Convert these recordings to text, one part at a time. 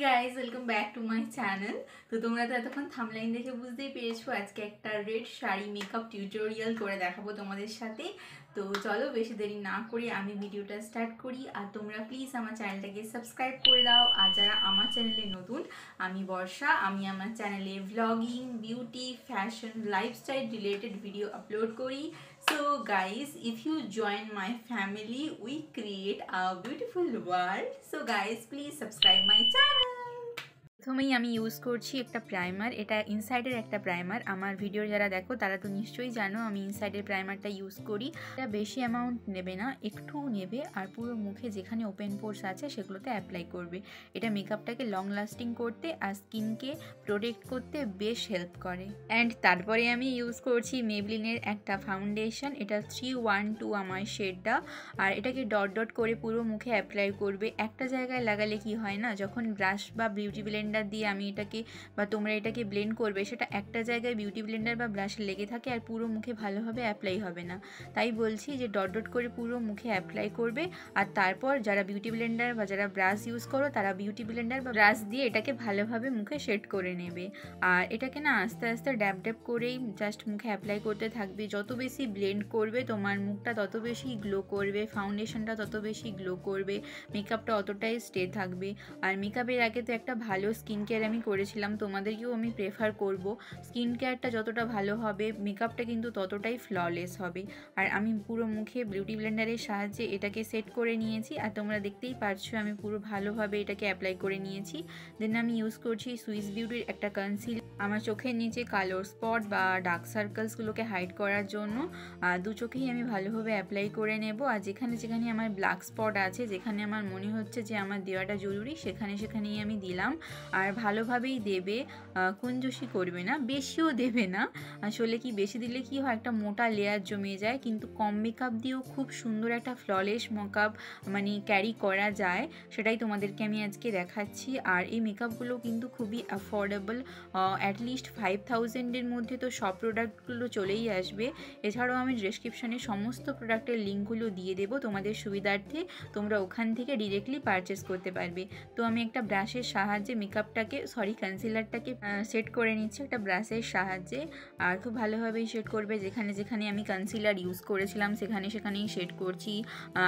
Guys welcome back to my channel. তো তোমরা তো এতক্ষণ থাম্বনেইল দেখে বুঝতেই পেরেছো আজকে একটা রেড শাড়ি মেকআপ টিউটোরিয়াল করে দেখাবো তোমাদের সাথে। তো চলো বেশি দেরি না করে আমি ভিডিওটা স্টার্ট করি। আর তোমরা প্লিজ আমার চ্যানেলটাকে সাবস্ক্রাইব করে দাও। আর যারা আমার চ্যানেলে নতুন, আমি বর্ষা, আমি আমার চ্যানেলে vlogging, beauty, fashion, lifestyle related video upload করি। So guys, if you join my family, we create a beautiful world. So guys, please subscribe my channel. প্রথমেই আমি ইউজ করছি একটা প্রাইমার। এটা ইনসাইডের একটা প্রাইমার। আমার ভিডিও যারা দেখো তারা তো নিশ্চয়ই জানো আমি ইনসাইডের প্রাইমারটা ইউজ করি। এটা বেশি অ্যামাউন্ট নেবে না, একটু নেবে আর পুরো মুখে যেখানে ওপেন পোর্স আছে সেগুলোতে অ্যাপ্লাই করবে। এটা মেকআপটাকে লং লাস্টিং করতে আর স্কিনকে প্রোটেক্ট করতে বেশ হেল্প করে। অ্যান্ড তারপরে আমি ইউজ করছি মেবলিনের একটা ফাউন্ডেশন। এটা 312 আমার শেডটা। আর এটাকে ডট ডট করে পুরো মুখে অ্যাপ্লাই করবে। একটা জায়গায় লাগালে কি হয় না, যখন ব্রাশ বা বিউটি ব্লেন্ডার দিয়ে আমি এটাকে বা তোমরা এটাকে ব্লেন্ড করবে, সেটা একটা জায়গায় বিউটি ব্লেন্ডার বা ব্রাশে লেগে থাকে আর পুরো মুখে ভালোভাবে অ্যাপ্লাই হবে না। তাই বলছি যে ডট ডট করে পুরো মুখে অ্যাপ্লাই করবে। আর তারপর যারা বিউটি ব্লেন্ডার বা যারা ব্রাশ ইউজ করো তারা বিউটি ব্লেন্ডার বা ব্রাশ দিয়ে এটাকে ভালোভাবে মুখে সেট করে নেবে। আর এটাকে না আস্তে আস্তে ড্যাব ড্যাব করেই জাস্ট মুখে অ্যাপ্লাই করতে থাকবে। যত বেশি ব্লেন্ড করবে তোমার মুখটা তত বেশি গ্লো করবে, ফাউন্ডেশনটা তত বেশি গ্লো করবে, মেকআপটা অতটাই স্টে থাকবে। আর মেকআপের আগে তো একটা ভালো স্কিন কেয়ার আমি করেছিলাম, তোমাদেরকেও আমি প্রেফার করব। স্কিন কেয়ারটা যতটা ভালো হবে মেকআপটা কিন্তু ততটাই ফ্ললেস হবে। আর আমি পুরো মুখে বিউটি ব্লেন্ডারের সাহায্যে এটাকে সেট করে নিয়েছি। আর তোমরা দেখতেই পারছো আমি পুরো ভালোভাবে এটাকে অ্যাপ্লাই করে নিয়েছি। দেন আমি ইউজ করছি সুইস বিউটির একটা কনসিল আমার চোখের নিচে কালো স্পট বা ডার্ক সার্কেলসগুলোকে হাইড করার জন্য। দু চোখেই আমি ভালোভাবে অ্যাপ্লাই করে নেব। আর যেখানে যেখানে আমার ব্ল্যাক স্পট আছে, যেখানে আমার মনে হচ্ছে যে আমার দেওয়াটা জরুরি, সেখানেই আমি দিলাম। আর ভালোভাবেই দেবে, কুঞ্জুসি করবে না, বেশিও দেবে না। আসলে কি বেশি দিলে কি হয়, একটা মোটা লেয়ার জমে যায়। কিন্তু কম মেকআপ দিয়েও খুব সুন্দর একটা ফ্ললেস মেকআপ মানে ক্যারি করা যায়, সেটাই তোমাদেরকে আমি আজকে দেখাচ্ছি। আর এই মেকআপগুলো কিন্তু খুবই অ্যাফোর্ডেবল, অ্যাটলিস্ট 5000-এর মধ্যে তো সব প্রোডাক্টগুলো চলেই আসবে। এছাড়াও আমি ডিসক্রিপশানে সমস্ত প্রোডাক্টের লিঙ্কগুলো দিয়ে দেবো তোমাদের সুবিধার্থে, তোমরা ওখান থেকে ডিরেক্টলি পারচেস করতে পারবে। তো আমি একটা ব্রাশের সাহায্যে মেকআপটাকে কনসিলারটাকে সেট করে নিচ্ছি একটা ব্রাশের সাহায্যে। আর খুব ভালোভাবেই শেড করবে, যেখানে যেখানে আমি কনসিলার ইউজ করেছিলাম সেখানেই শেড করছি।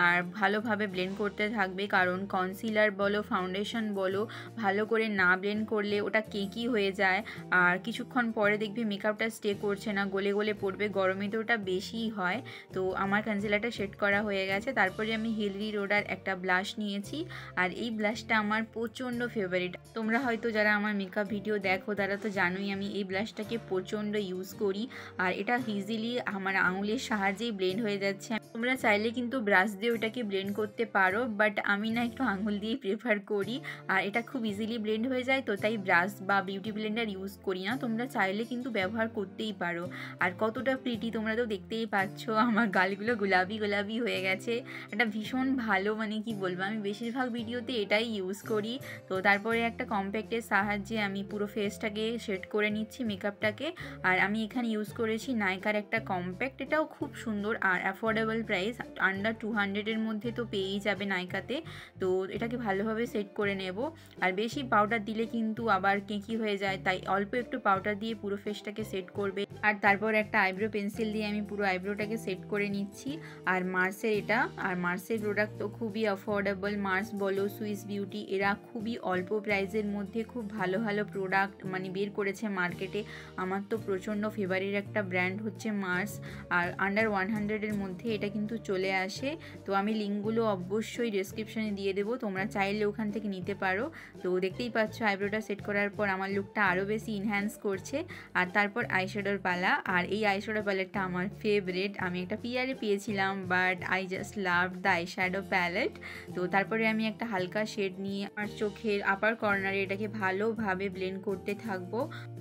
আর ভালোভাবে ব্লেন্ড করতে থাকবে, কারণ কনসিলার বলো ফাউন্ডেশন বলো ভালো করে না ব্লেন্ড করলে ওটা কেকি হয়ে যায়। আর কিছুক্ষণ পরে দেখবে মেকআপটা স্টে করছে না, গলে গলে পড়বে, গরমে তো ওটা বেশিই হয়। তো আমার কনসিলারটা শেড করা হয়ে গেছে। তারপরে আমি হিলরি রোডার একটা ব্লাশ নিয়েছি। আর এই ব্লাশটা আমার প্রচণ্ড ফেভারিট। তোমরা হয়তো যারা আমার মেকআপ ভিডিও দেখো তারা তো জানোই আমি এই ব্লাশটাকে প্রচণ্ড ইউজ করি। আর এটা ইজিলি আমার আঙুলের সাহায্যেই ব্লেন্ড হয়ে যাচ্ছে। তোমরা চাইলে কিন্তু ব্রাশ দিয়ে ওটাকে ব্লেন্ড করতে পারো, বাট আমি না একটু আঙুল দিয়েই প্রেফার করি। আর এটা খুব ইজিলি ব্লেন্ড হয়ে যায়, তো তাই ব্রাশ বা বিউটি ব্লেন্ডার ইউজ করি না। তোমরা চাইলে কিন্তু ব্যবহার করতেই পারো। আর কতটা প্রিটি তোমরা তো দেখতেই পাচ্ছ, আমার গালগুলো গোলাপি গোলাপি হয়ে গেছে। এটা ভীষণ ভালো, মানে কি বলবো, আমি বেশিরভাগ ভিডিওতে এটাই ইউজ করি। তো তারপরে একটা কম্প্যাক্টের সাহায্যে আমি পুরো ফেসটাকে সেট করে নিচ্ছি মেকআপটাকে। আর আমি এখানে ইউজ করেছি নাইকার একটা কম্প্যাক্ট, এটাও খুব সুন্দর আর অ্যাফোর্ডেবল প্রাইস, আন্ডার 200-এর মধ্যে তো পেয়েই যাবে নাইকাতে। তো এটাকে ভালোভাবে সেট করে নেব। আর বেশি পাউডার দিলে কিন্তু আবার কেঁকি হয়ে যায়, তাই অল্প একটু পাউডার দিয়ে পুরো ফেসটাকে সেট করবে। আর তারপর একটা আইব্রো পেন্সিল দিয়ে আমি পুরো আইব্রোটাকে সেট করে নিচ্ছি। আর মার্সের এটা, আর মার্সের প্রোডাক্ট তো খুবই অ্যাফোর্ডেবল। মার্স বলো সুইস বিউটি, এরা খুবই অল্প প্রাইসের মধ্যে খুব ভালো ভালো প্রোডাক্ট মানে বের করেছে মার্কেটে। আমার তো প্রচণ্ড ফেভারিট একটা ব্র্যান্ড হচ্ছে মার্স। আর আন্ডার 100-এর মধ্যে এটা কিন্তু চলে আসে। তো আমি লিঙ্কগুলো অবশ্যই ডেসক্রিপশানে দিয়ে দেবো, তোমরা চাইলে ওখান থেকে নিতে পারো। তো দেখতেই পাচ্ছ আইব্রোটা সেট করার পর আমার লুকটা আরও বেশি ইনহ্যান্স করছে। আর তারপর আইশ্যাডোর পালা। আর এই আইশ্যাডো প্যালেটটা আমার ফেভারিট, আমি একটা পিয়ারে পেয়েছিলাম, but I just love the eyeshadow palette. তো তারপরে আমি একটা হালকা শেড নিয়ে আমার চোখের আপার কর্নারে এটাকে ভালোভাবে ব্লেন্ড করতে থাকবো।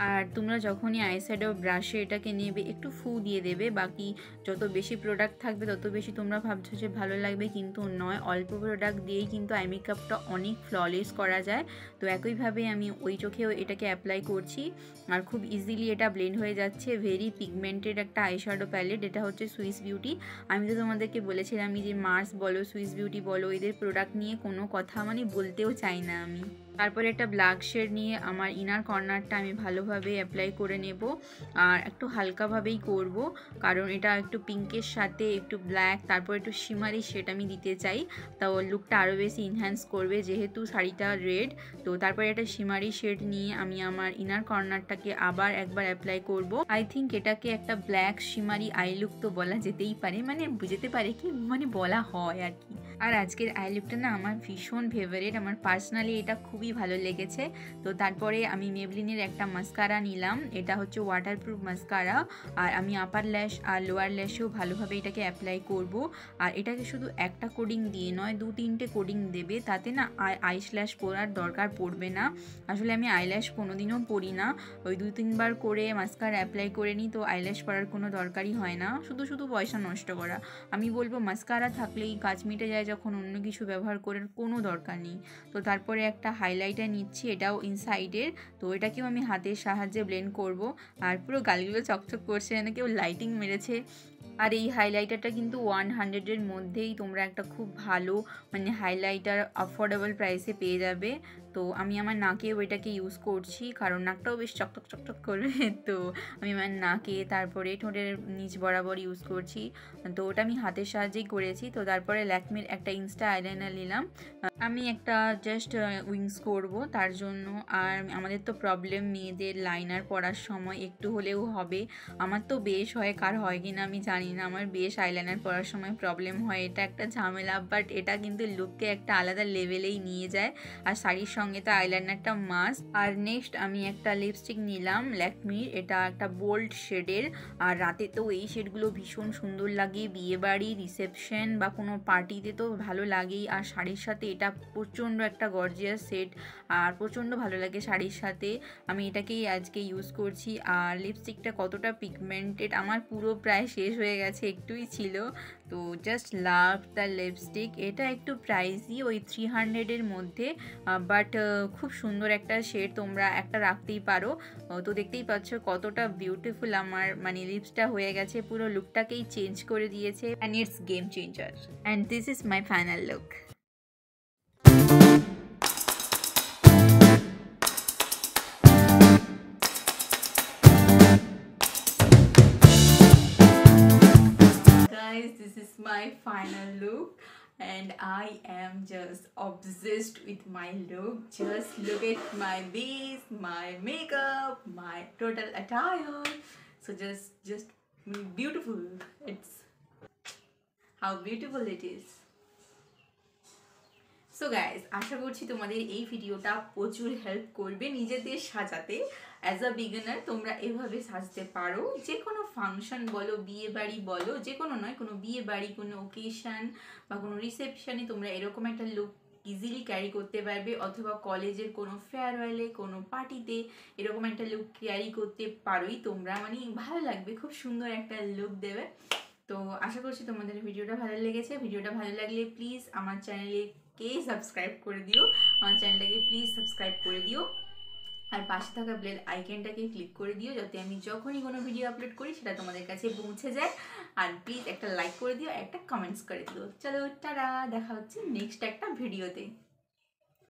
আর তোমরা যখনই আইশ্যাডো ব্রাশে এটাকে নেবে একটু ফু দিয়ে দেবে। বাকি যত বেশি প্রোডাক্ট থাকবে তত বেশি তোমরা ভাবছো যে ভালো লাগবে, কিন্তু নয়, অল্প প্রোডাক্ট দিয়েই কিন্তু আই মেকআপটা অনেক ফ্ললেস করা যায়। তো একইভাবে আমি ওই চোখেও এটাকে অ্যাপ্লাই করছি। আর খুব ইজিলি এটা ব্লেন্ড হয়ে যাচ্ছে। ভেরি পিগমেন্টেড একটা আইশ্যাডো প্যালেট, এটা হচ্ছে সুইস বিউটি। আমি তো তোমাদেরকে বলেছিলাম যে মার্স বলো সুইস বিউটি বলো, এদের প্রোডাক্ট নিয়ে কোনো কথা মানে বলতেও চাই না আমি। তারপরে একটা ব্ল্যাক শেড নিয়ে আমার ইনার কর্নারটা আমি ভালোভাবে অ্যাপ্লাই করে নেব, আর একটু হালকাভাবেই করব কারণ এটা একটু পিঙ্কের সাথে একটু ব্ল্যাক তারপর একটু শিমারি শেড আমি দিতে চাই, তাও লুকটা আরও বেশি ইনহ্যান্স করবে যেহেতু শাড়িটা রেড। তো তারপরে একটা শিমারি শেড নিয়ে আমি আমার ইনার কর্নারটাকে আবার একবার অ্যাপ্লাই করব। আই থিঙ্ক এটাকে একটা ব্ল্যাক শিমারি আই লুক তো বলা যেতেই পারে, মানে বুঝতে পারে কি মানে বলা হয় আর কি। আর আজকের আই লুকটা না আমার ভীষণ ফেভারিট, আমার পার্সোনালি এটা খুবই ভালো লেগেছে। তো তারপরে আমি মেবলিনের একটা মাস্কারা নিলাম, এটা হচ্ছে ওয়াটারপ্রুফ মাস্কারা, আর আমি আপার ল্যাশ আর লোয়ার ল্যাশেও ভালোভাবে এটাকে অ্যাপ্লাই করব। আর এটাকে শুধু একটা কোডিং দিয়ে নয় 2-3টে কোডিং দেবে, তাতে না আইল্যাশ পরার দরকার পড়বে না। আসলে আমি আইল্যাশ কোনোদিনও পরি না, ওই 2-3 বার করে মাস্কারা অ্যাপ্লাই করে নিই, তো আইল্যাশ পরার কোনো দরকারই হয় না, শুধু শুধু পয়সা নষ্ট করা। আমি বলবো মাস্কারা থাকলেই কাজ মিটে যায়, যখন অন্য কিছু ব্যবহার করার কোনো দরকার নেই। তো তারপরে একটা হাইলাইটার নিচ্ছি, এটাও ইনসাইডের, তো এটাকেও আমি হাতের সাহায্যে ব্লেন্ড করব। আর পুরো গালগুলো চকচক করছে, যেন কেউ লাইটিং মেরেছে। আর এই হাইলাইটারটা কিন্তু 100-এর মধ্যেই তোমরা একটা খুব ভালো মানে হাইলাইটার অ্যাফোর্ডেবল প্রাইসে পেয়ে যাবে। তো আমি আমার নাকেও এটাকে ইউজ করছি কারণ নাকটাও বেশ চকচক চকচক করবে। তো আমি আমার নাকে তারপরে ঠোঁটের নিচ বরাবর ইউজ করছি, তো ওটা আমি হাতের সাহায্যেই করেছি। তো তারপরে ল্যাকমির একটা ইনস্টা আইলাইনার নিলাম, আমি একটা জাস্ট উইংস করব তার জন্য। আর আমাদের তো প্রবলেম মেয়েদের লাইনার পরার সময় একটু হলেও হবে, আমার তো বেশ হয়, কার হয় কি না আমি জানি না, আমার বেশ আইলাইনার পরার সময় প্রবলেম হয়, এটা একটা ঝামেলা, বাট এটা কিন্তু লুককে একটা আলাদা লেভেলেই নিয়ে যায়। আর শাড়ির সঙ্গে তো আইলাইনারটা মাস্ট। আর নেক্সট আমি একটা লিপস্টিক নিলাম ল্যাকমির, এটা একটা বোল্ড শেডের, আর রাতে তো এই শেডগুলো ভীষণ সুন্দর লাগে, বিয়েবাড়ি রিসেপশন বা কোনো পার্টিতে তো ভালো লাগেই। আর শাড়ির সাথে এটা প্রচণ্ড একটা গর্জিয়াস সেট, আর প্রচণ্ড ভালো লাগে শাড়ির সাথে, আমি এটাকেই আজকে ইউজ করছি। আর লিপস্টিকটা কতটা পিগমেন্টেড, আমার পুরো প্রায় শেষ হয়ে গেছে, একটুই ছিল। তো জাস্ট লাভ দ্য লিপস্টিক, এটা একটু প্রাইসই ওই 300-এর মধ্যে, বাট খুব সুন্দর একটা শেড, তোমরা একটা রাখতেই পারো। তো দেখতেই পাচ্ছ কতটা বিউটিফুল আমার মানে লিপসটা হয়ে গেছে, পুরো লুকটাকেই চেঞ্জ করে দিয়েছে, and it's game changer. And this is my final look. Guys, this is my final look and I am just obsessed with my look. Just look at my base, my makeup, my total attire. So just beautiful. It's how beautiful it is. So guys, আশা করছি তোমাদের এই ভিডিওটা প্রচুর help করবে নিজেদের সাজাতে। As a beginner তোমরা এভাবে সাজতে পারো, যে কোনো ফাংশন বলো, বিয়ে বাড়ি বলো, যে কোনো নয়, কোনো বিয়ে বাড়ি, কোনো ওকেশন বা কোনো রিসেপশনে তোমরা এরকম একটা লুক ইজিলি ক্যারি করতে পারবে, অথবা কলেজের কোনো ফেয়ারওয়েলে, কোনো পার্টিতে এরকম একটা লুক ক্যারি করতে পারোই তোমরা, মানে ভালো লাগবে, খুব সুন্দর একটা লুক দেবে। তো আশা করছি তোমাদের ভিডিওটা ভালো লেগেছে। ভিডিওটা ভালো লাগলে প্লিজ আমার চ্যানেলকে সাবস্ক্রাইব করে দিও, আমার চ্যানেলটাকে প্লিজ সাবস্ক্রাইব করে দিও, আর পাশে থাকা বেল আইকনটাকে ক্লিক করে দিও, যাতে আমি যখনই কোনো ভিডিও আপলোড করি সেটা তোমাদের কাছে পৌঁছে যায়। আর প্লিজ একটা লাইক করে দিও, একটা কমেন্টস করে দিও। চলো টাটা, দেখা হচ্ছে নেক্সট একটা ভিডিওতে।